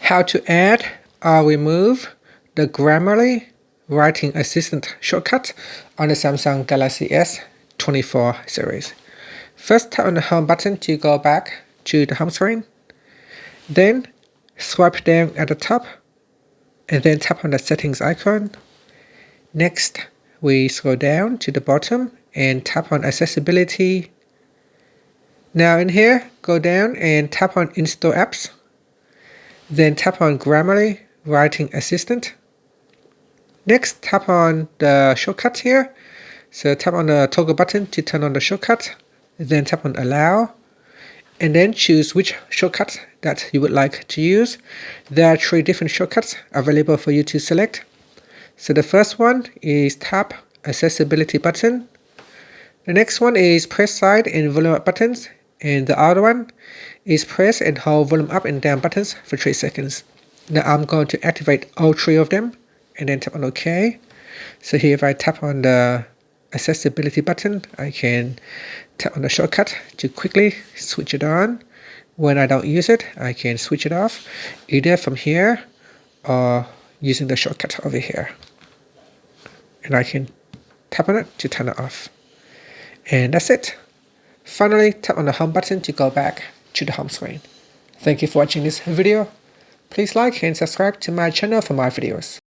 How to add or remove the Grammarly Writing Assistant shortcut on the Samsung Galaxy S24 series. First, tap on the home button to go back to the home screen. Then swipe down at the top and then tap on the settings icon. Next, we scroll down to the bottom and tap on accessibility. Now in here, go down and tap on install apps. Then tap on Grammarly Writing Assistant. Next, tap on the shortcut here. So tap on the toggle button to turn on the shortcut. Then tap on allow. And then choose which shortcut that you would like to use. There are 3 different shortcuts available for you to select. So the first one is tap accessibility button. The next one is press side and volume up buttons. And the other one is press and hold volume up and down buttons for 3 seconds. Now I'm going to activate all 3 of them and then tap on OK. So here if I tap on the accessibility button, I can tap on the shortcut to quickly switch it on. When I don't use it, I can switch it off either from here or using the shortcut over here. And I can tap on it to turn it off. And that's it. Finally, tap on the home button to go back to the home screen. Thank you for watching this video. Please like and subscribe to my channel for more videos.